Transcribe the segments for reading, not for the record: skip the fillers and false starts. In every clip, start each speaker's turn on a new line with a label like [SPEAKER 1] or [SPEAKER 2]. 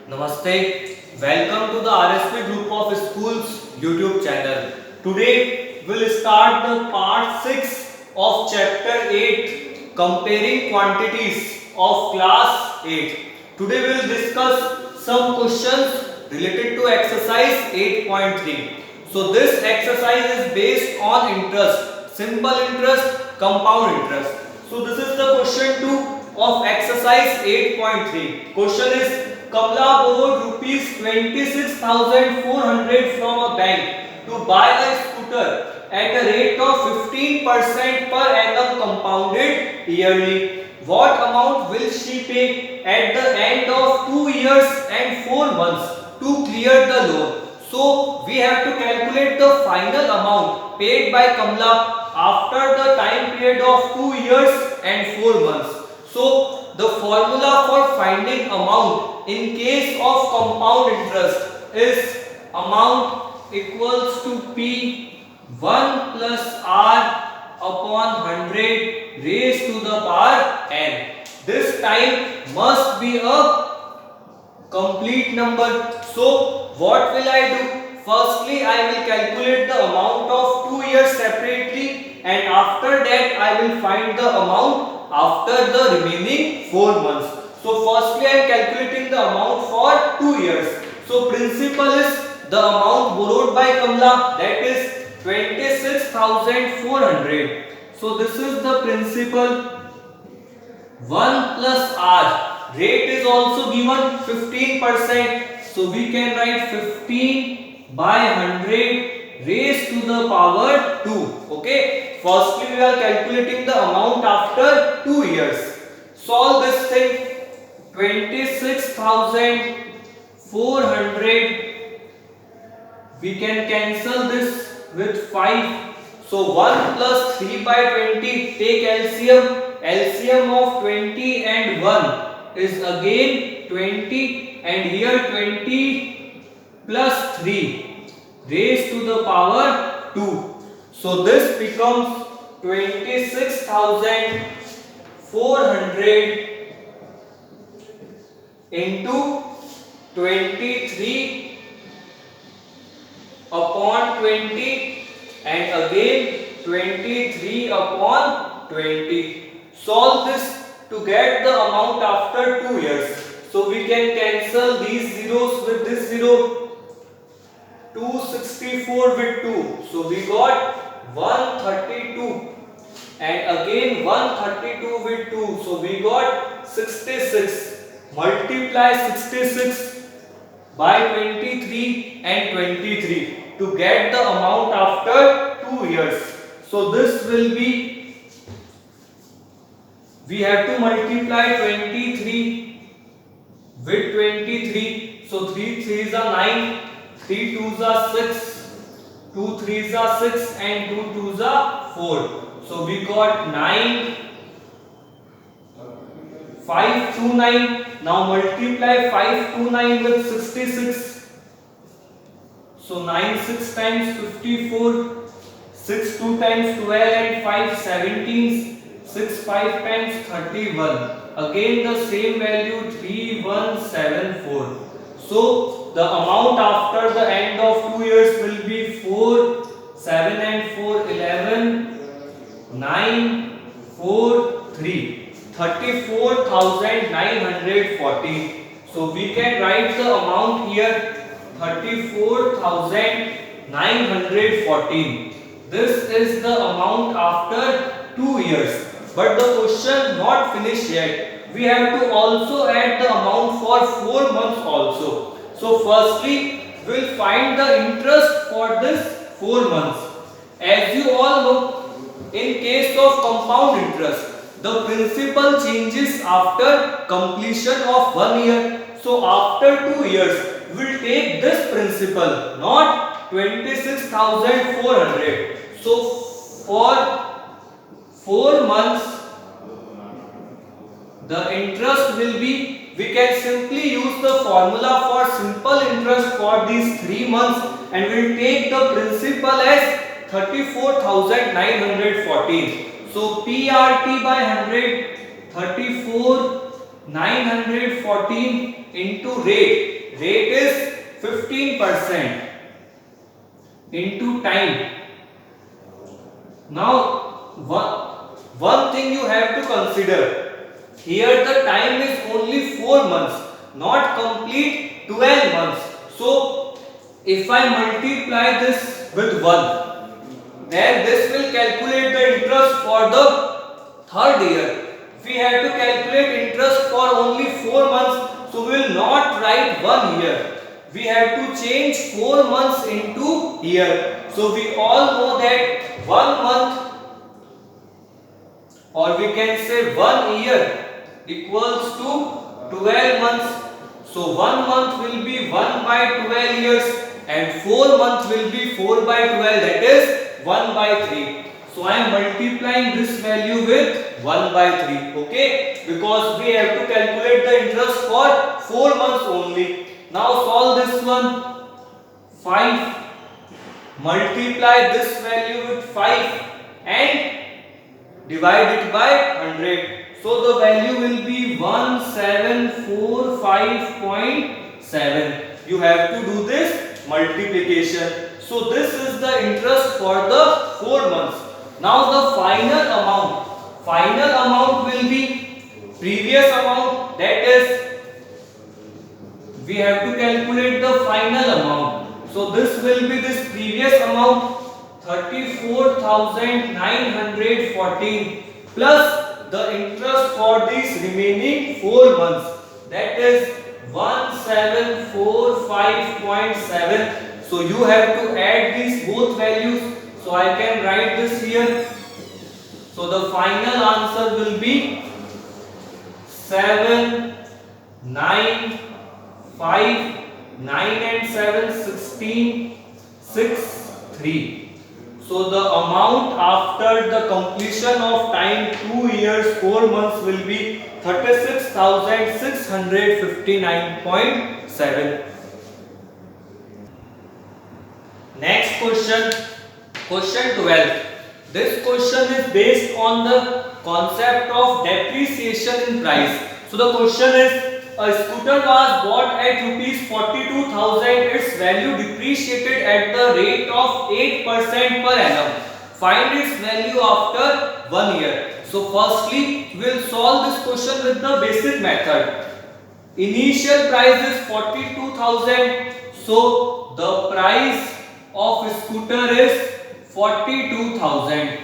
[SPEAKER 1] Namaste. Welcome to the RSP Group of Schools YouTube channel. Today we'll start the part 6 of chapter 8 comparing quantities of class 8. Today we'll discuss some questions related to exercise 8.3. So this exercise is based on interest, simple interest, compound interest. So this is the question 2 of exercise 8.3. Question is Kamla borrowed rupees 26,400 from a bank to buy a scooter at a rate of 15% per annum compounded yearly. What amount will she pay at the end of 2 years and 4 months to clear the loan? So we have to calculate the final amount paid by Kamla after the time period of 2 years and 4 months. So the formula for finding amount in case of compound interest is amount equals to P 1 plus R upon 100 raised to the power n. This time must be a complete number. So what will I do? Firstly, I will calculate the amount of 2 years separately, and after that I will find the amount after the remaining 4 months. So firstly I am calculating the amount for 2 years. So principal is the amount borrowed by Kamla, that is 26,400. So this is the principal. 1 plus R. Rate is also given 15%. So we can write 15 by 100 raised to the power 2. Okay. Firstly we are calculating the amount after 2 years. Solve this thing. 26,400. We can cancel this with 5. So 1 plus 3 by 20. Take LCM. LCM of 20 and 1 is again 20, and here 20 plus 3 raised to the power 2. So this becomes 26,400 into 23 upon 20 and again 23 upon 20. Solve this to get the amount after 2 years. So we can cancel these zeros with this zero. 264 with 2. So we got 132. And again 132 with 2. So we got 66. Multiply 66 by 23 and 23 to get the amount after 2 years. So this will be, we have to multiply 23 with 23. So 3 3s are 9, 3 2s are 6, 2 3s are 6 and 2 2s are 4. So we got 9, 5 2 9. Now multiply 5 2 9 with 66. So 9 6 times 54, 6 2 times 12 and 5 17. 6 5 times 31. Again the same value 3174. So the amount after the end of 2 years will be 4 7 and 4 11 9 4 3 34,940. So we can write the amount here 34,914. This is the amount after 2 years. But the question not finished yet. We have to also add the amount for 4 months also. So firstly we will find the interest for this 4 months. As you all know, in case of compound interest, the principal changes after completion of 1 year. So after 2 years we will take this principal, not 26,400. So for 4 months the interest will be, we can simply use the formula for simple interest for these 3 months, and we will take the principal as 34,914. So PRT by 100, 34 914 into rate. Rate is 15% into time. Now one thing you have to consider. Here the time is only 4 months, not complete 12 months. So if I multiply this with 1, then this will calculate the interest for the third year. If we have to calculate interest for only 4 months, so we will not write 1 year. We have to change 4 months into year. So we all know that 1 month, or we can say 1 year, equals to 12 months. So 1 month will be 1 by 12 years and 4 months will be 4 by 12, that is 1 by 3. So I am multiplying this value with 1 by 3, okay? Because we have to calculate the interest for 4 months only. Now solve this one. 5. Multiply this value with 5 and divide it by 100. So the value will be 1745.7. You have to do this multiplication. So this is the interest for the 4 months. Now the final amount. Final amount will be previous amount, that is we have to calculate the final amount. So this will be this previous amount 34,914 plus the interest for these remaining 4 months, that is 1745.7. So you have to add these both values. So I can write this here. So the final answer will be 7, 9, 5, 9 and 7, 16, 6, 3. So the amount after the completion of time 2 years 4 months will be 36,659.7. Next question, question 12. This question is based on the concept of depreciation in price. So the question is, a scooter was bought at rupees 42,000. Its value depreciated at the rate of 8% per annum. Find its value after 1 year. So firstly, we will solve this question with the basic method. Initial price is 42,000. So the price of scooter is 42,000.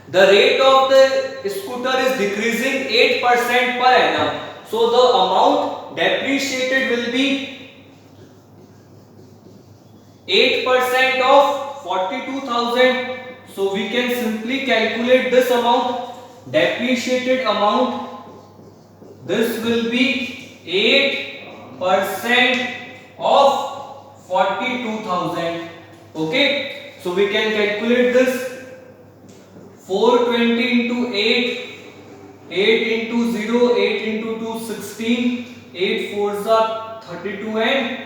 [SPEAKER 1] The rate of the scooter is decreasing 8% per annum. So the amount depreciated will be 8% of 42,000. So we can simply calculate this amount, depreciated amount. This will be 8% of 42,000. Okay. So we can calculate this. 420 into 8. 8 into 0, 8 into 2, 16, 8 4s are 32 and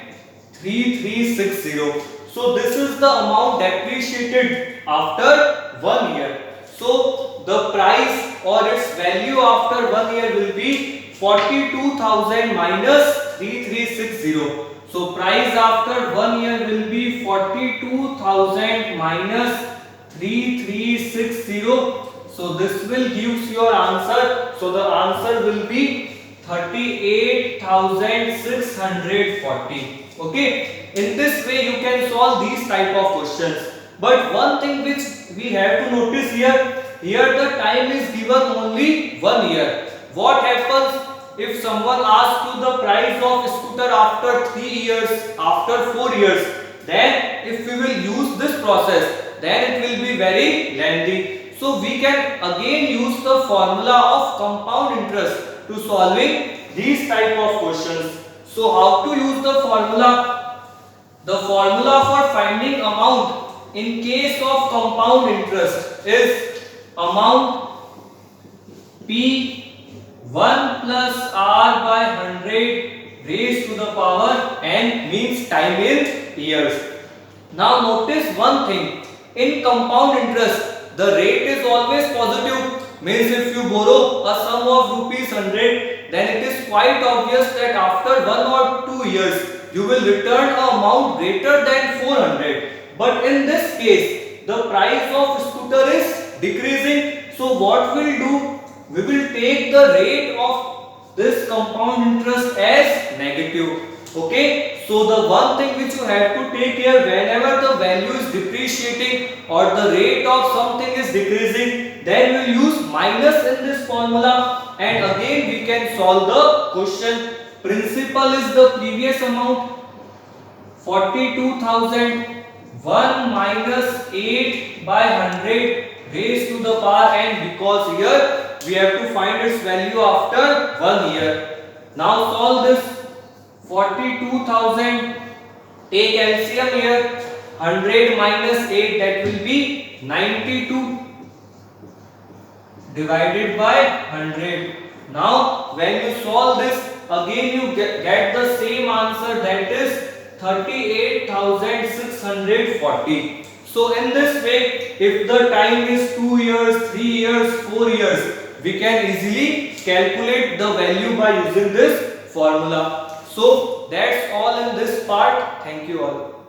[SPEAKER 1] 3360. So this is the amount depreciated after 1 year. So the price or its value after 1 year will be 42,000 minus 3360. So price after 1 year will be 42,000 minus 3360. So this will gives your answer. So the answer will be 38,640. Okay. In this way you can solve these type of questions. But one thing which we have to notice here the time is given only 1 year. What happens if someone asks you the price of scooter after 3 years, after 4 years? Then if we will use this process, then it will be very lengthy. So we can again use the formula of compound interest to solving these type of questions. So how to use the formula? The formula for finding amount in case of compound interest is amount P1 plus R by 100 raised to the power n, means time in years. Now notice one thing, in compound interest the rate is always positive, means if you borrow a sum of rupees 100, then it is quite obvious that after 1 or 2 years you will return an amount greater than 400. But in this case, the price of scooter is decreasing. So what we'll do? We will take the rate of this compound interest as negative. Okay, so the one thing which you have to take care, whenever the value is depreciating or the rate of something is decreasing, then we'll use minus in this formula, and again we can solve the question. Principal is the previous amount, 42,000, 1 minus 8 by 100 raised to the power n, because here we have to find its value after 1 year. Now solve this. 42,000, take LCM here, 100 minus 8, that will be 92 divided by 100. Now when you solve this, again you get the same answer, that is 38,640. So in this way, if the time is 2 years, 3 years, 4 years, we can easily calculate the value by using this formula. So that's all in this part. Thank you all.